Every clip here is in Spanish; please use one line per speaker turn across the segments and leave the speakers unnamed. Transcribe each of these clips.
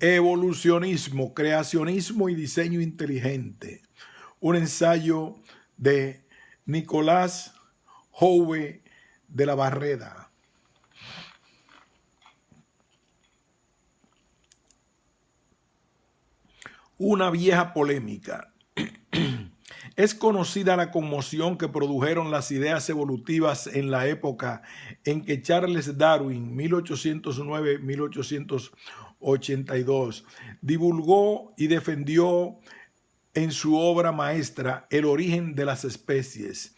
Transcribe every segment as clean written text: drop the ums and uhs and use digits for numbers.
Evolucionismo, creacionismo y diseño inteligente. Un ensayo de Nicolás Jouve de la Barreda. Una vieja polémica. Es conocida la conmoción que produjeron las ideas evolutivas en la época en que Charles Darwin, 1809-1882, divulgó y defendió en su obra maestra El origen de las especies.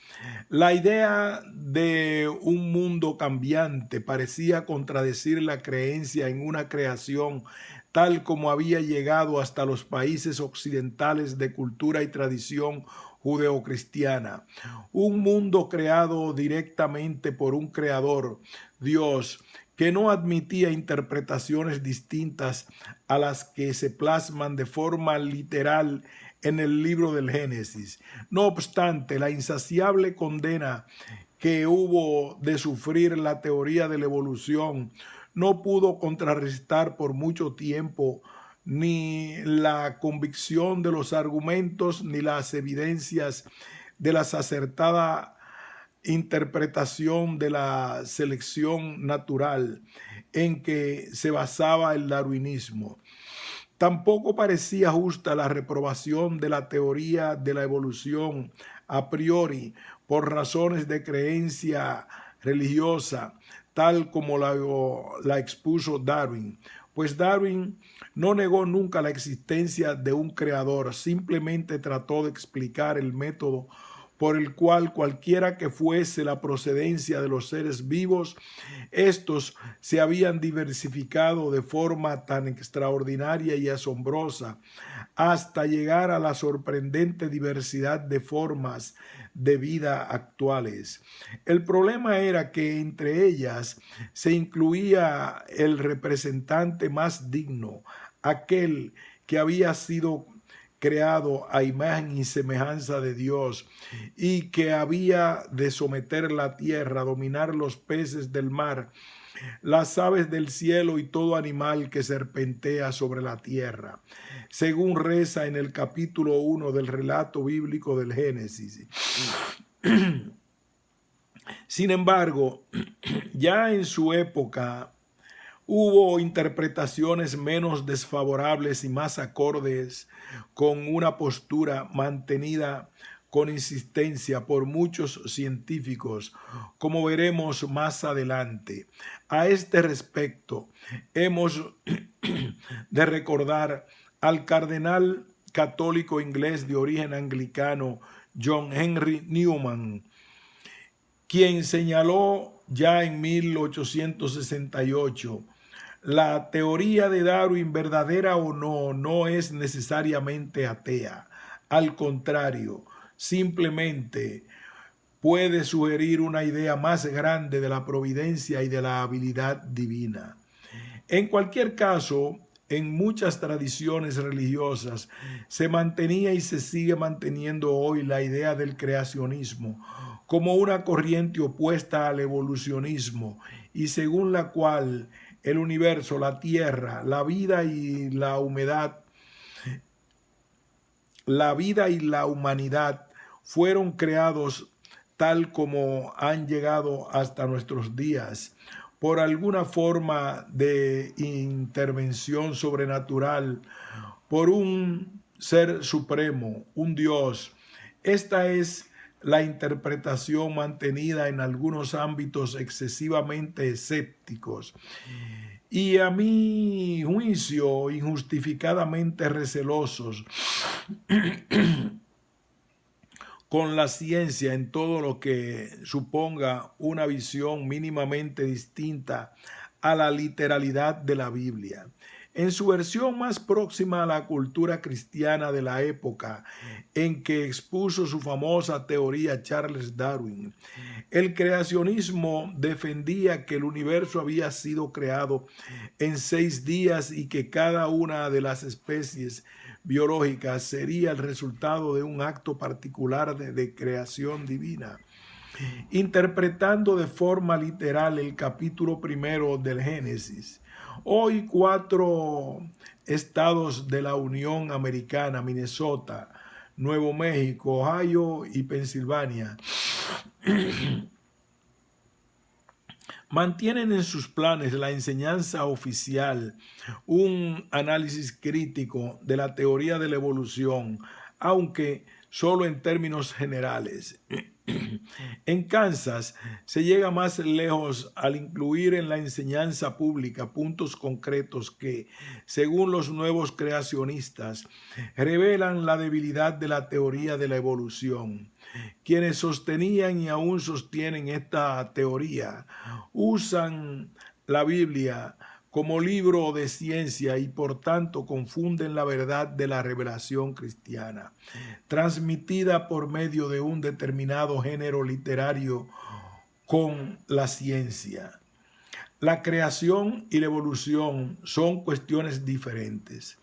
La idea de un mundo cambiante parecía contradecir la creencia en una creación tal como había llegado hasta los países occidentales de cultura y tradición judeocristiana. Un mundo creado directamente por un creador, Dios, que no admitía interpretaciones distintas a las que se plasman de forma literal en el libro del Génesis. No obstante, la insaciable condena que hubo de sufrir la teoría de la evolución no pudo contrarrestar por mucho tiempo ni la convicción de los argumentos ni las evidencias de la acertada interpretación de la selección natural en que se basaba el darwinismo. Tampoco parecía justa la reprobación de la teoría de la evolución a priori por razones de creencia religiosa, tal como la expuso Darwin, pues Darwin no negó nunca la existencia de un creador, simplemente trató de explicar el método por el cual cualquiera que fuese la procedencia de los seres vivos, estos se habían diversificado de forma tan extraordinaria y asombrosa hasta llegar a la sorprendente diversidad de formas de vida actuales. El problema era que entre ellas se incluía el representante más digno, aquel que había sido creado a imagen y semejanza de Dios y que había de someter la tierra, dominar los peces del mar, las aves del cielo y todo animal que serpentea sobre la tierra, según reza en el capítulo 1 del relato bíblico del Génesis. Sin embargo, ya en su época hubo interpretaciones menos desfavorables y más acordes con una postura mantenida con insistencia por muchos científicos, como veremos más adelante. A este respecto, hemos de recordar al cardenal católico inglés de origen anglicano John Henry Newman, quien señaló ya en 1868: la teoría de Darwin, verdadera o no, no es necesariamente atea. Al contrario, simplemente puede sugerir una idea más grande de la providencia y de la habilidad divina. En cualquier caso, en muchas tradiciones religiosas se mantenía y se sigue manteniendo hoy la idea del creacionismo como una corriente opuesta al evolucionismo y según la cual el universo, la tierra, la vida y la humanidad fueron creados tal como han llegado hasta nuestros días, por alguna forma de intervención sobrenatural, por un ser supremo, un Dios. Esta es la interpretación mantenida en algunos ámbitos excesivamente escépticos y, a mi juicio, injustificadamente recelosos con la ciencia en todo lo que suponga una visión mínimamente distinta a la literalidad de la Biblia. En su versión más próxima a la cultura cristiana de la época en que expuso su famosa teoría Charles Darwin, el creacionismo defendía que el universo había sido creado en 6 días y que cada una de las especies biológicas sería el resultado de un acto particular de creación divina. Interpretando de forma literal el capítulo 1 del Génesis, Hoy 4 estados de la Unión Americana, Minnesota, Nuevo México, Ohio y Pensilvania, mantienen en sus planes la enseñanza oficial, un análisis crítico de la teoría de la evolución, aunque solo en términos generales. En Kansas se llega más lejos al incluir en la enseñanza pública puntos concretos que, según los nuevos creacionistas, revelan la debilidad de la teoría de la evolución. Quienes sostenían y aún sostienen esta teoría usan la Biblia como libro de ciencia y por tanto confunden la verdad de la revelación cristiana, transmitida por medio de un determinado género literario, con la ciencia. La creación y la evolución son cuestiones diferentes.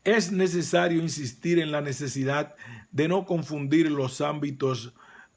Es necesario insistir en la necesidad de no confundir los ámbitos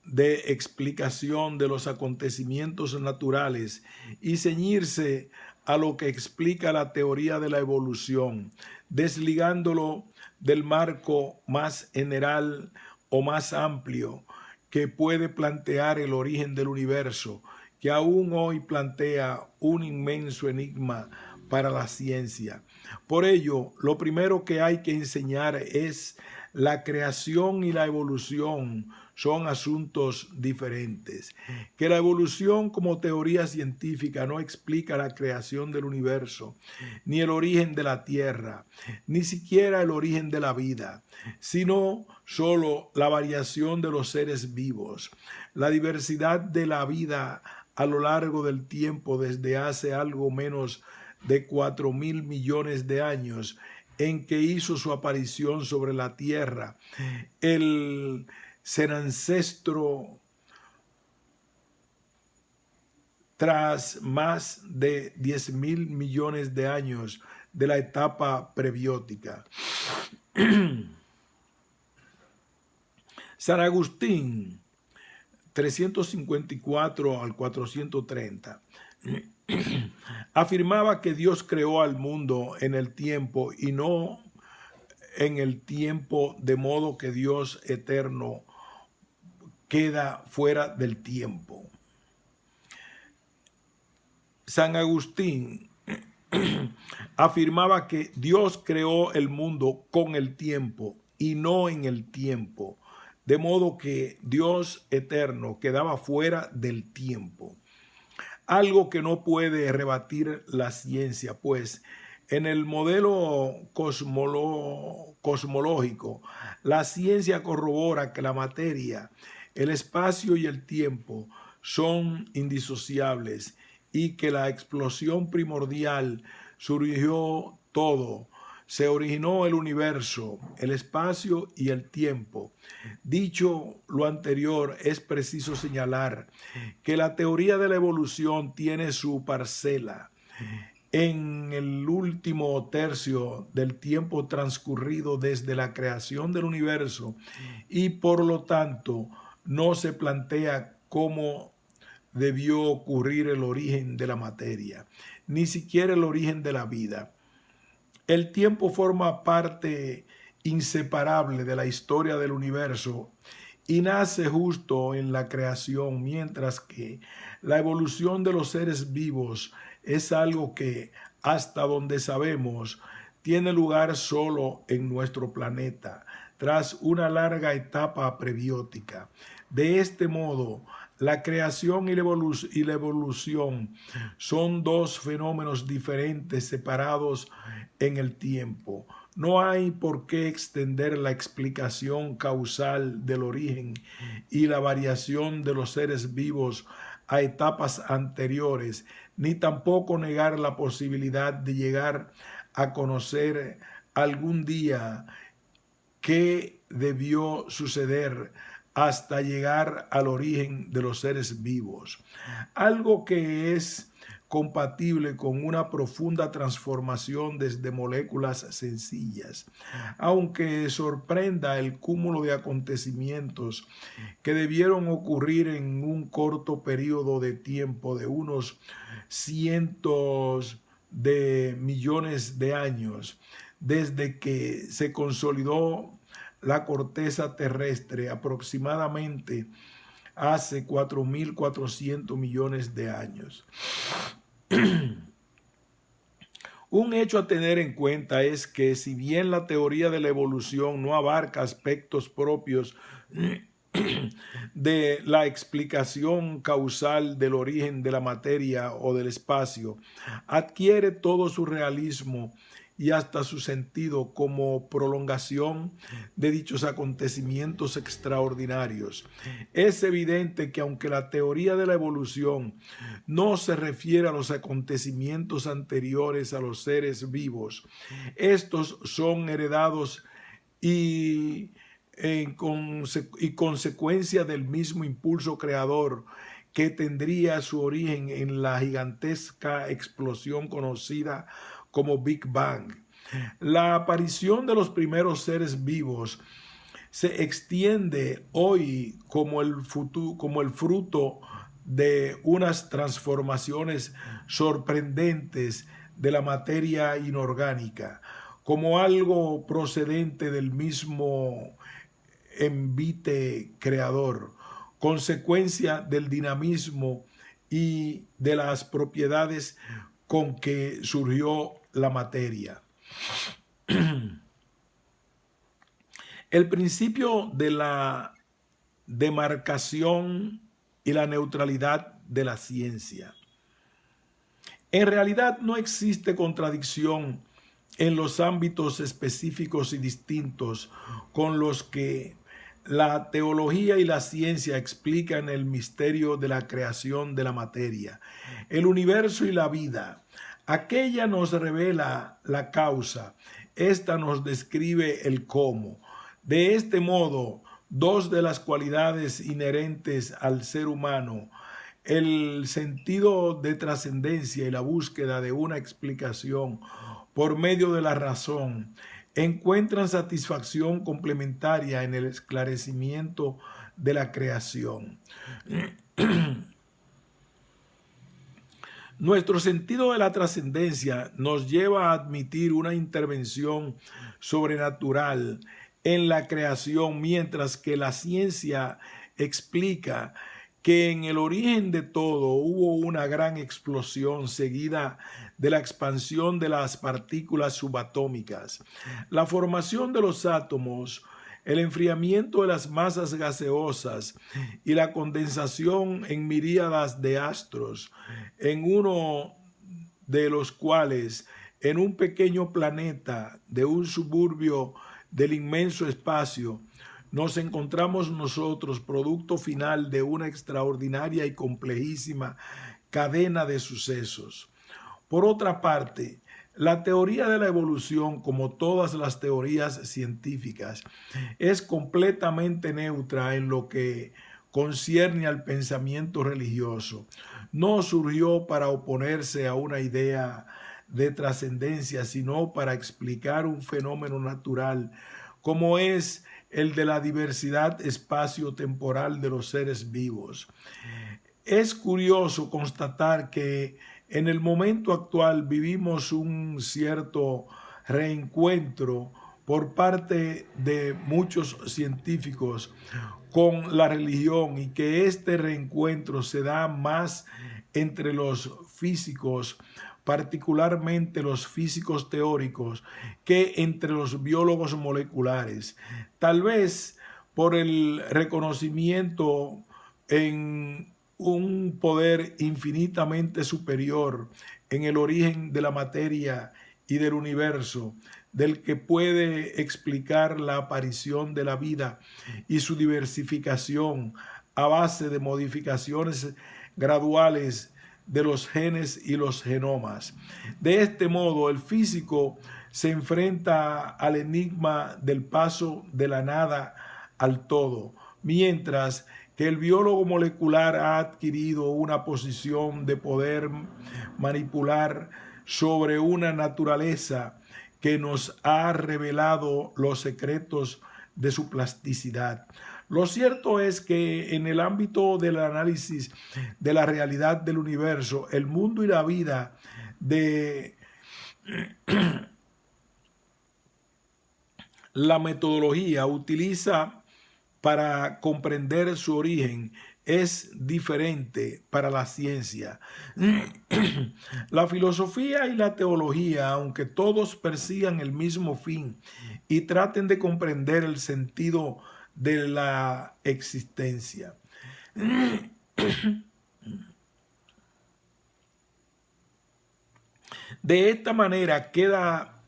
de explicación de los acontecimientos naturales y ceñirse a lo que explica la teoría de la evolución, desligándolo del marco más general o más amplio que puede plantear el origen del universo, que aún hoy plantea un inmenso enigma para la ciencia. Por ello, lo primero que hay que enseñar es la creación y la evolución son asuntos diferentes. Que la evolución como teoría científica no explica la creación del universo, ni el origen de la Tierra, ni siquiera el origen de la vida, sino solo la variación de los seres vivos, la diversidad de la vida a lo largo del tiempo desde hace algo menos de 4.000 millones de años en que hizo su aparición sobre la tierra el ser ancestro tras más de 10.000 millones de años de la etapa prebiótica. San Agustín, 354 al 430, afirmaba que Dios creó al mundo en el tiempo y no en el tiempo, de modo que Dios eterno queda fuera del tiempo. San Agustín afirmaba que Dios creó el mundo con el tiempo y no en el tiempo, de modo que Dios eterno quedaba fuera del tiempo. Algo que no puede rebatir la ciencia, pues en el modelo cosmológico, la ciencia corrobora que la materia, el espacio y el tiempo son indisociables y que la explosión primordial surgió todo. Se originó el universo, el espacio y el tiempo. Dicho lo anterior, es preciso señalar que la teoría de la evolución tiene su parcela en el último tercio del tiempo transcurrido desde la creación del universo y por lo tanto no se plantea cómo debió ocurrir el origen de la materia, ni siquiera el origen de la vida. El tiempo forma parte inseparable de la historia del universo y nace justo en la creación, mientras que la evolución de los seres vivos es algo que, hasta donde sabemos, tiene lugar solo en nuestro planeta, tras una larga etapa prebiótica. De este modo, la creación y la evolución son dos fenómenos diferentes separados en el tiempo. No hay por qué extender la explicación causal del origen y la variación de los seres vivos a etapas anteriores, ni tampoco negar la posibilidad de llegar a conocer algún día qué debió suceder hasta llegar al origen de los seres vivos. Algo que es compatible con una profunda transformación desde moléculas sencillas. Aunque sorprenda el cúmulo de acontecimientos que debieron ocurrir en un corto periodo de tiempo de unos cientos de millones de años, desde que se consolidó la corteza terrestre aproximadamente hace 4.400 millones de años. Un hecho a tener en cuenta es que si bien la teoría de la evolución no abarca aspectos propios de la explicación causal del origen de la materia o del espacio, adquiere todo su realismo y hasta su sentido como prolongación de dichos acontecimientos extraordinarios. Es evidente que aunque la teoría de la evolución no se refiere a los acontecimientos anteriores a los seres vivos, estos son heredados y consecuencia del mismo impulso creador que tendría su origen en la gigantesca explosión conocida como Big Bang. La aparición de los primeros seres vivos se extiende hoy como el fruto de unas transformaciones sorprendentes de la materia inorgánica, como algo procedente del mismo envite creador, consecuencia del dinamismo y de las propiedades con que surgió la materia. El principio de la demarcación y la neutralidad de la ciencia. En realidad no existe contradicción en los ámbitos específicos y distintos con los que la teología y la ciencia explican el misterio de la creación de la materia, el universo y la vida. Aquella nos revela la causa, esta nos describe el cómo. De este modo, dos de las cualidades inherentes al ser humano, el sentido de trascendencia y la búsqueda de una explicación por medio de la razón, encuentran satisfacción complementaria en el esclarecimiento de la creación. Nuestro sentido de la trascendencia nos lleva a admitir una intervención sobrenatural en la creación, mientras que la ciencia explica que en el origen de todo hubo una gran explosión seguida de la expansión de las partículas subatómicas, la formación de los átomos, el enfriamiento de las masas gaseosas y la condensación en miríadas de astros, en uno de los cuales, en un pequeño planeta de un suburbio del inmenso espacio, nos encontramos nosotros, producto final de una extraordinaria y complejísima cadena de sucesos. Por otra parte, la teoría de la evolución, como todas las teorías científicas, es completamente neutra en lo que concierne al pensamiento religioso. No surgió para oponerse a una idea de trascendencia, sino para explicar un fenómeno natural, como es el de la diversidad espacio-temporal de los seres vivos. Es curioso constatar que en el momento actual vivimos un cierto reencuentro por parte de muchos científicos con la religión, y que este reencuentro se da más entre los físicos, particularmente los físicos teóricos, que entre los biólogos moleculares. Tal vez por el reconocimiento en un poder infinitamente superior en el origen de la materia y del universo, del que puede explicar la aparición de la vida y su diversificación a base de modificaciones graduales de los genes y los genomas. De este modo, el físico se enfrenta al enigma del paso de la nada al todo, mientras que el biólogo molecular ha adquirido una posición de poder manipular sobre una naturaleza que nos ha revelado los secretos de su plasticidad. Lo cierto es que en el ámbito del análisis de la realidad del universo, el mundo y la vida de la metodología utiliza para comprender su origen es diferente para la ciencia. La filosofía y la teología, aunque todos persigan el mismo fin y traten de comprender el sentido de la existencia, de esta manera queda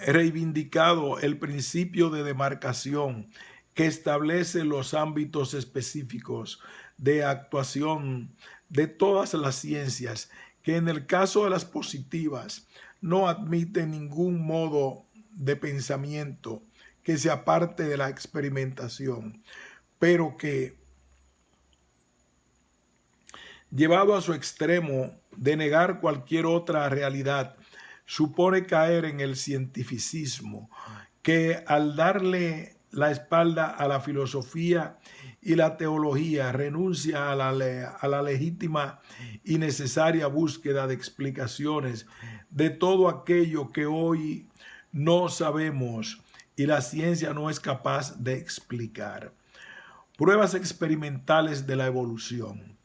reivindicado el principio de demarcación que establece los ámbitos específicos de actuación de todas las ciencias, que en el caso de las positivas no admiten ningún modo de pensamiento que se aparte de la experimentación, pero que, llevado a su extremo de negar cualquier otra realidad, supone caer en el cientificismo, que al darle la espalda a la filosofía y la teología renuncia a la legítima y necesaria búsqueda de explicaciones de todo aquello que hoy no sabemos y la ciencia no es capaz de explicar. Pruebas experimentales de la evolución.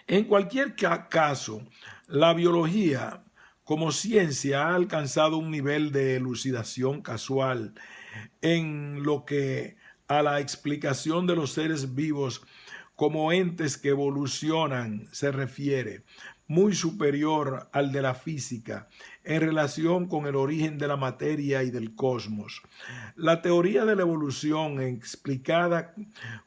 En cualquier caso, la biología como ciencia ha alcanzado un nivel de elucidación casual en lo que a la explicación de los seres vivos como entes que evolucionan se refiere, muy superior al de la física en relación con el origen de la materia y del cosmos. La teoría de la evolución, explicada,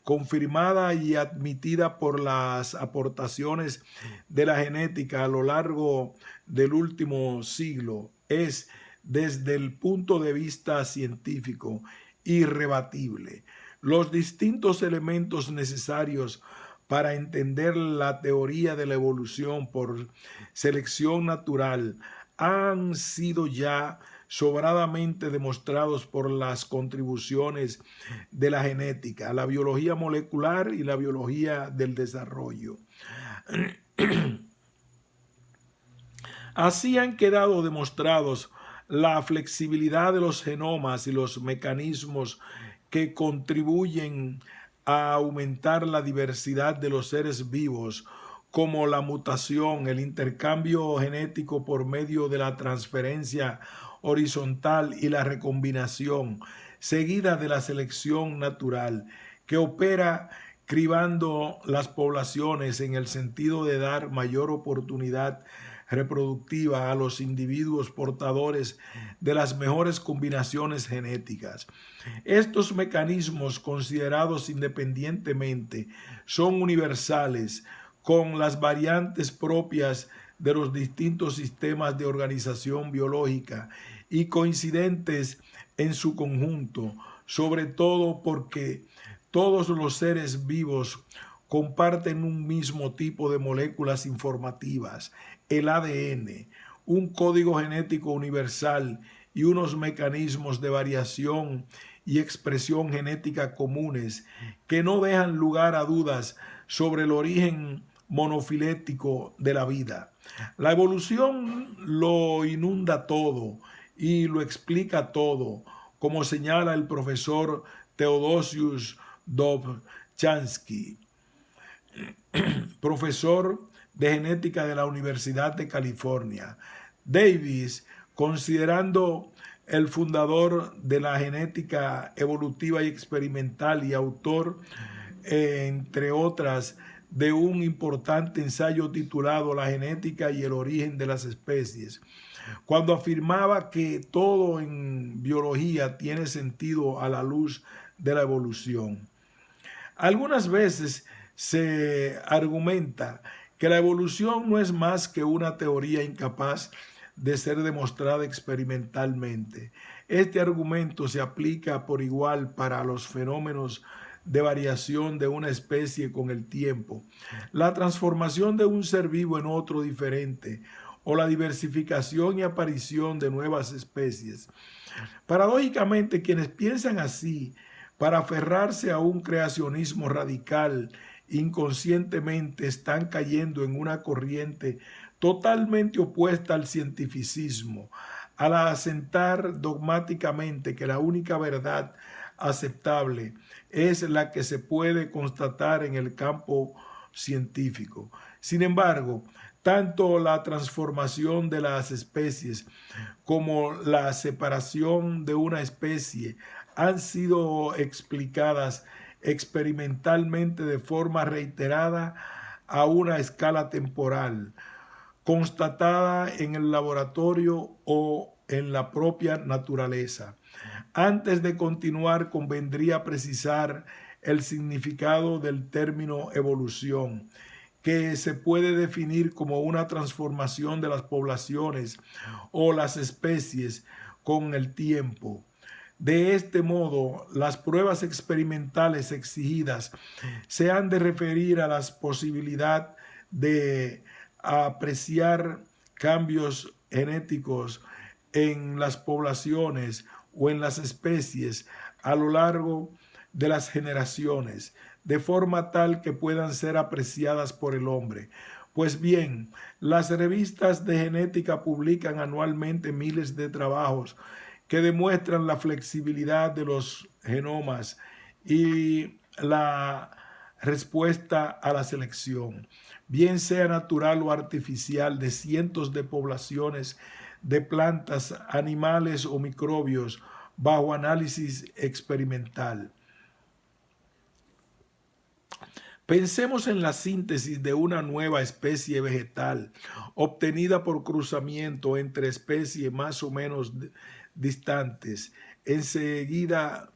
confirmada y admitida por las aportaciones de la genética a lo largo del último siglo, es, desde el punto de vista científico, irrebatible. Los distintos elementos necesarios para entender la teoría de la evolución por selección natural han sido ya sobradamente demostrados por las contribuciones de la genética, la biología molecular y la biología del desarrollo. Así han quedado demostrados la flexibilidad de los genomas y los mecanismos que contribuyen a aumentar la diversidad de los seres vivos, como la mutación, el intercambio genético por medio de la transferencia horizontal y la recombinación, seguida de la selección natural, que opera cribando las poblaciones en el sentido de dar mayor oportunidad reproductiva a los individuos portadores de las mejores combinaciones genéticas. Estos mecanismos, considerados independientemente, son universales, con las variantes propias de los distintos sistemas de organización biológica y coincidentes en su conjunto, sobre todo porque todos los seres vivos comparten un mismo tipo de moléculas informativas, el ADN, un código genético universal y unos mecanismos de variación y expresión genética comunes que no dejan lugar a dudas sobre el origen monofilético de la vida. La evolución lo inunda todo y lo explica todo, como señala el profesor Theodosius Dobzhansky, profesor de genética de la Universidad de California. Davis, considerando el fundador de la genética evolutiva y experimental y autor, entre otras, de un importante ensayo titulado La genética y el origen de las especies, cuando afirmaba que todo en biología tiene sentido a la luz de la evolución. Algunas veces se argumenta que la evolución no es más que una teoría incapaz de ser demostrada experimentalmente. Este argumento se aplica por igual para los fenómenos de variación de una especie con el tiempo, la transformación de un ser vivo en otro diferente, o la diversificación y aparición de nuevas especies. Paradójicamente, quienes piensan así, para aferrarse a un creacionismo radical, inconscientemente están cayendo en una corriente totalmente opuesta al cientificismo, al asentar dogmáticamente que la única verdad aceptable es la que se puede constatar en el campo científico. Sin embargo, tanto la transformación de las especies como la separación de una especie han sido explicadas experimentalmente de forma reiterada a una escala temporal, constatada en el laboratorio o en la propia naturaleza. Antes de continuar, convendría precisar el significado del término evolución, que se puede definir como una transformación de las poblaciones o las especies con el tiempo. De este modo, las pruebas experimentales exigidas se han de referir a la posibilidad de apreciar cambios genéticos en las poblaciones o en las especies a lo largo de las generaciones, de forma tal que puedan ser apreciadas por el hombre. Pues bien, las revistas de genética publican anualmente miles de trabajos que demuestran la flexibilidad de los genomas y la respuesta a la selección, bien sea natural o artificial, de cientos de poblaciones de plantas, animales o microbios bajo análisis experimental. Pensemos en la síntesis de una nueva especie vegetal obtenida por cruzamiento entre especies más o menos distantes, enseguida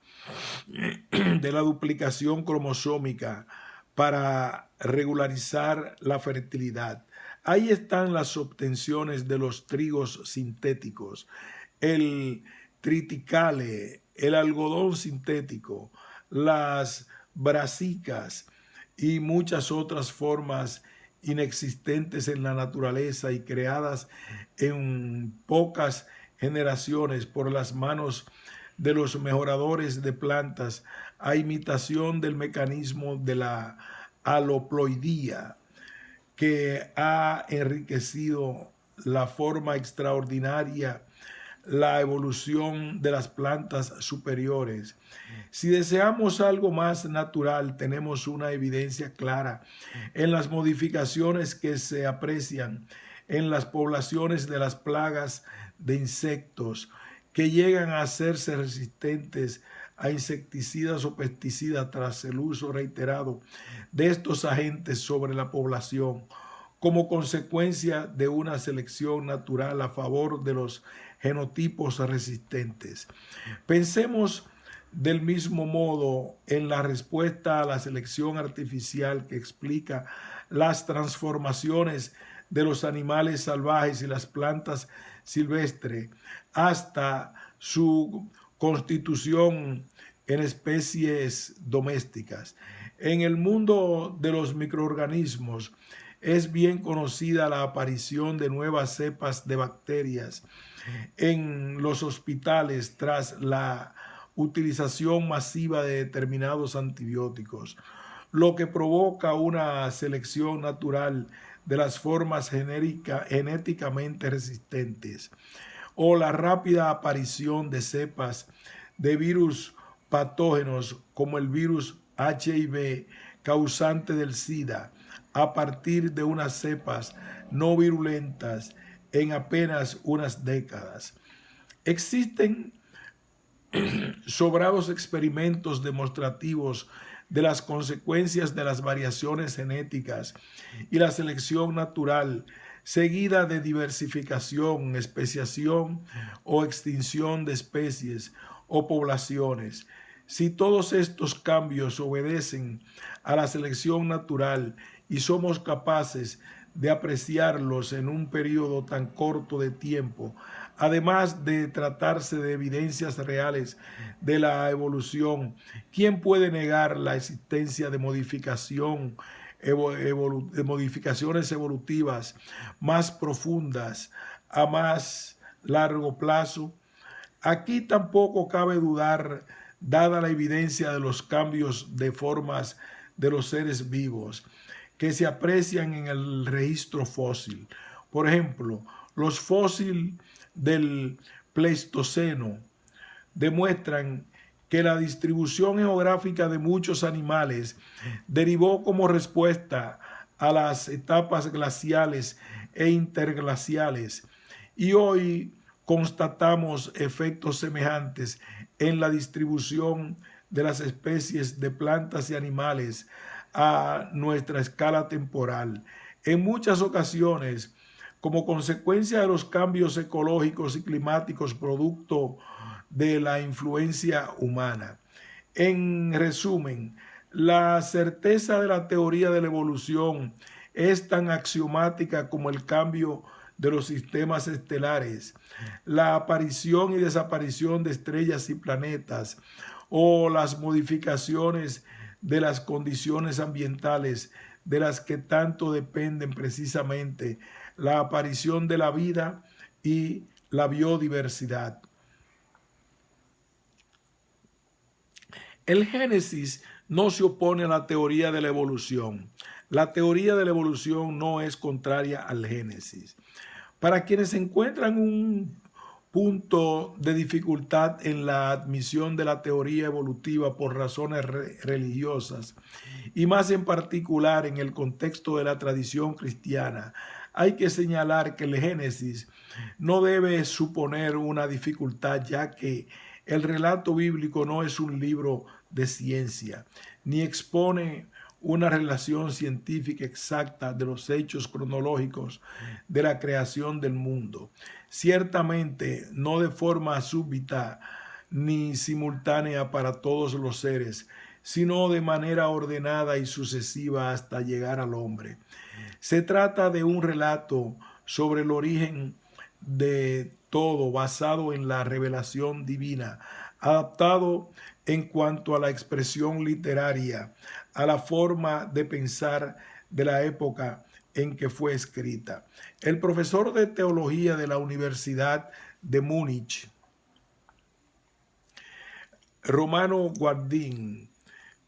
de la duplicación cromosómica para regularizar la fertilidad. Ahí están las obtenciones de los trigos sintéticos, el triticale, el algodón sintético, las brasicas y muchas otras formas inexistentes en la naturaleza y creadas en pocas generaciones por las manos de los mejoradores de plantas a imitación del mecanismo de la aloploidía, que ha enriquecido la forma extraordinaria, la evolución de las plantas superiores. Si deseamos algo más natural, tenemos una evidencia clara en las modificaciones que se aprecian en las poblaciones de las plagas de insectos, que llegan a hacerse resistentes a insecticidas o pesticidas tras el uso reiterado de estos agentes sobre la población, como consecuencia de una selección natural a favor de los genotipos resistentes. Pensemos del mismo modo en la respuesta a la selección artificial que explica las transformaciones de los animales salvajes y las plantas silvestres hasta su constitución en especies domésticas. En el mundo de los microorganismos es bien conocida la aparición de nuevas cepas de bacterias en los hospitales tras la utilización masiva de determinados antibióticos, lo que provoca una selección natural de las formas genéticamente resistentes, o la rápida aparición de cepas de virus patógenos como el virus HIV causante del SIDA a partir de unas cepas no virulentas en apenas unas décadas. Existen sobrados experimentos demostrativos de las consecuencias de las variaciones genéticas y la selección natural, seguida de diversificación, especiación o extinción de especies o poblaciones. Si todos estos cambios obedecen a la selección natural y somos capaces de apreciarlos en un periodo tan corto de tiempo, Además de tratarse de evidencias reales de la evolución, ¿quién puede negar la existencia de de modificaciones evolutivas más profundas a más largo plazo? Aquí tampoco cabe dudar, dada la evidencia de los cambios de formas de los seres vivos que se aprecian en el registro fósil. Por ejemplo, los fósiles del Pleistoceno demuestran que la distribución geográfica de muchos animales derivó como respuesta a las etapas glaciales e interglaciales, y hoy constatamos efectos semejantes en la distribución de las especies de plantas y animales a nuestra escala temporal. En muchas ocasiones, como consecuencia de los cambios ecológicos y climáticos producto de la influencia humana. En resumen, la certeza de la teoría de la evolución es tan axiomática como el cambio de los sistemas estelares, la aparición y desaparición de estrellas y planetas, o las modificaciones de las condiciones ambientales de las que tanto dependen precisamente la aparición de la vida y la biodiversidad. El Génesis no se opone a la teoría de la evolución. La teoría de la evolución no es contraria al Génesis. Para quienes encuentran un punto de dificultad en la admisión de la teoría evolutiva por razones religiosas, y más en particular en el contexto de la tradición cristiana, hay que señalar que el Génesis no debe suponer una dificultad, ya que el relato bíblico no es un libro de ciencia, ni expone una relación científica exacta de los hechos cronológicos de la creación del mundo. Ciertamente no de forma súbita ni simultánea para todos los seres, sino de manera ordenada y sucesiva hasta llegar al hombre. Se trata de un relato sobre el origen de todo basado en la revelación divina, adaptado en cuanto a la expresión literaria, a la forma de pensar de la época en que fue escrita. El profesor de teología de la Universidad de Múnich, Romano Guardin,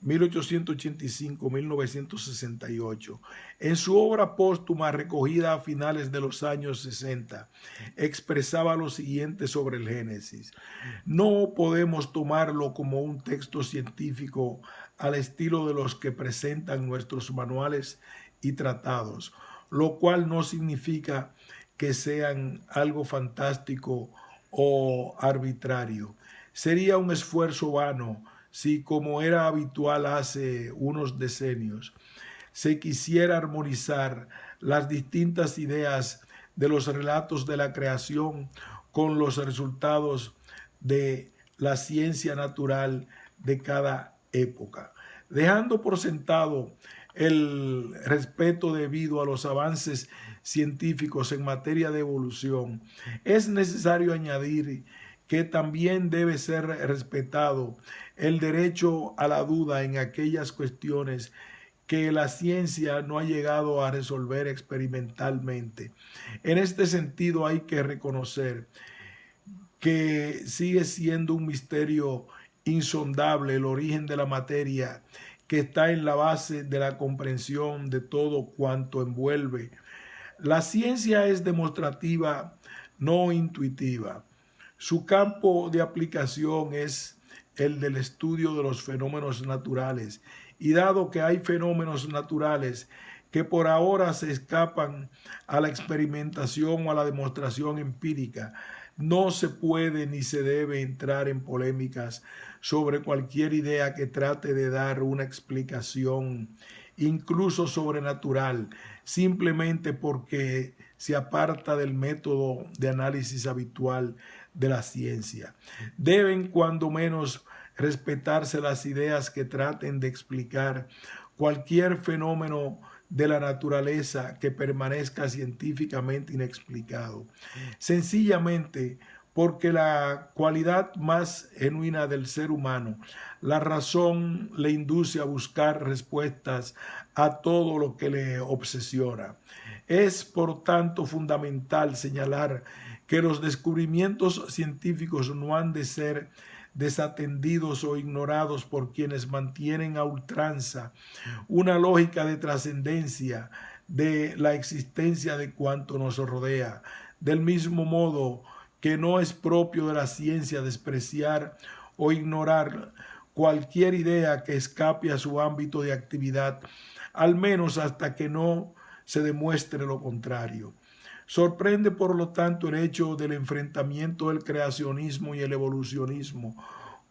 1885-1968, en su obra póstuma recogida a finales de los años 60, expresaba lo siguiente sobre el Génesis: no podemos tomarlo como un texto científico al estilo de los que presentan nuestros manuales y tratados, lo cual no significa que sean algo fantástico o arbitrario. Sería un esfuerzo vano si, como era habitual hace unos decenios, se quisiera armonizar las distintas ideas de los relatos de la creación con los resultados de la ciencia natural de cada época, dejando por sentado el respeto debido a los avances científicos en materia de evolución. Es necesario añadir que también debe ser respetado el derecho a la duda en aquellas cuestiones que la ciencia no ha llegado a resolver experimentalmente. En este sentido, hay que reconocer que sigue siendo un misterio insondable el origen de la materia, que está en la base de la comprensión de todo cuanto envuelve. La ciencia es demostrativa, no intuitiva. Su campo de aplicación es el del estudio de los fenómenos naturales, y dado que hay fenómenos naturales que por ahora se escapan a la experimentación o a la demostración empírica, no se puede ni se debe entrar en polémicas sobre cualquier idea que trate de dar una explicación, incluso sobrenatural, simplemente porque se aparta del método de análisis habitual de la ciencia. Deben, cuando menos, respetarse las ideas que traten de explicar cualquier fenómeno de la naturaleza que permanezca científicamente inexplicado. Sencillamente porque la cualidad más genuina del ser humano, la razón, le induce a buscar respuestas a todo lo que le obsesiona. Es, por tanto, fundamental señalar que los descubrimientos científicos no han de ser desatendidos o ignorados por quienes mantienen a ultranza una lógica de trascendencia de la existencia de cuanto nos rodea. Del mismo modo que no es propio de la ciencia despreciar o ignorar cualquier idea que escape a su ámbito de actividad, al menos hasta que no se demuestre lo contrario. Sorprende, por lo tanto, el hecho del enfrentamiento del creacionismo y el evolucionismo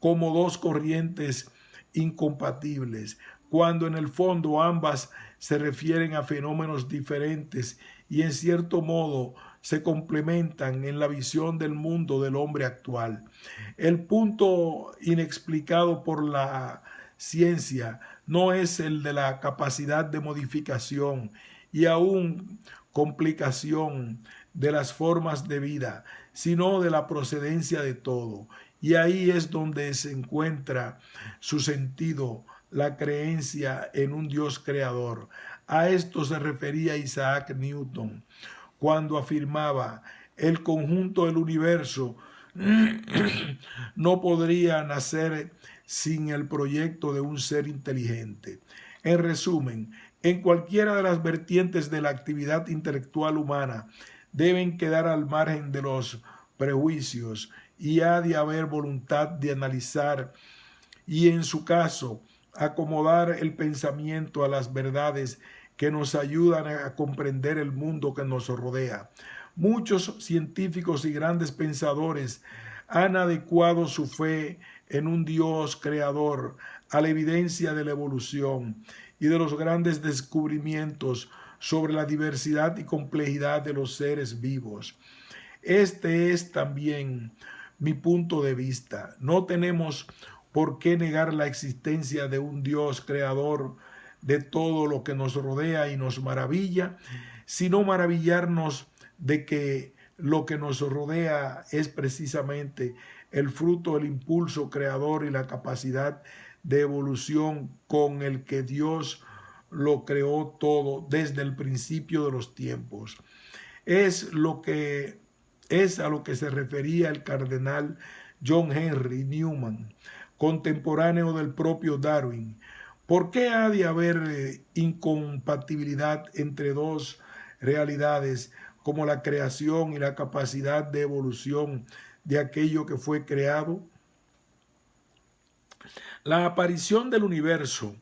como dos corrientes incompatibles, cuando en el fondo ambas se refieren a fenómenos diferentes y en cierto modo se complementan en la visión del mundo del hombre actual. El punto inexplicado por la ciencia no es el de la capacidad de modificación y aún complicación de las formas de vida, sino de la procedencia de todo. Y ahí es donde se encuentra su sentido, la creencia en un Dios creador. A esto se refería Isaac Newton cuando afirmaba: el conjunto del universo no podría nacer sin el proyecto de un ser inteligente. En resumen, en cualquiera de las vertientes de la actividad intelectual humana deben quedar al margen de los prejuicios y ha de haber voluntad de analizar y, en su caso, acomodar el pensamiento a las verdades que nos ayudan a comprender el mundo que nos rodea. Muchos científicos y grandes pensadores han adecuado su fe en un Dios creador a la evidencia de la evolución y de los grandes descubrimientos sobre la diversidad y complejidad de los seres vivos. Este es también mi punto de vista. No tenemos por qué negar la existencia de un Dios creador de todo lo que nos rodea y nos maravilla, sino maravillarnos de que lo que nos rodea es precisamente el fruto del impulso creador y la capacidad de evolución con el que Dios lo creó todo desde el principio de los tiempos. Es a lo que se refería el cardenal John Henry Newman, contemporáneo del propio Darwin. ¿Por qué ha de haber incompatibilidad entre dos realidades como la creación y la capacidad de evolución de aquello que fue creado? La aparición del universo,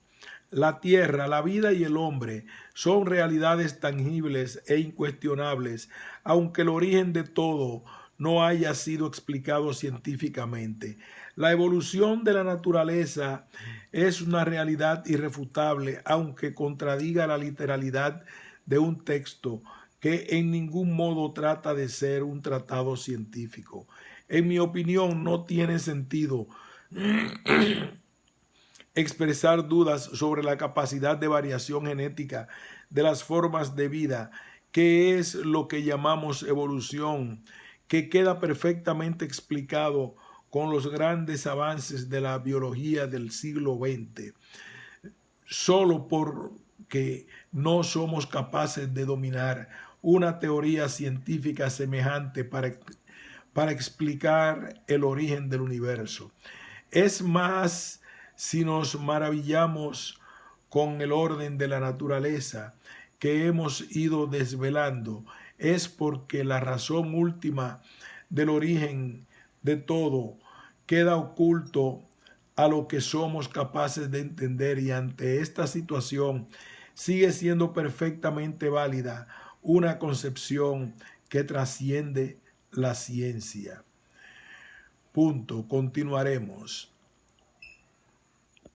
la tierra, la vida y el hombre son realidades tangibles e incuestionables, aunque el origen de todo no haya sido explicado científicamente. La evolución de la naturaleza es una realidad irrefutable, aunque contradiga la literalidad de un texto que en ningún modo trata de ser un tratado científico. En mi opinión, no tiene sentido expresar dudas sobre la capacidad de variación genética de las formas de vida, que es lo que llamamos evolución, que queda perfectamente explicado con los grandes avances de la biología del siglo XX, solo porque no somos capaces de dominar una teoría científica semejante para explicar el origen del universo. Es más, si nos maravillamos con el orden de la naturaleza que hemos ido desvelando, es porque la razón última del origen de todo queda oculto a lo que somos capaces de entender, y ante esta situación sigue siendo perfectamente válida una concepción que trasciende la ciencia. Punto. Continuaremos.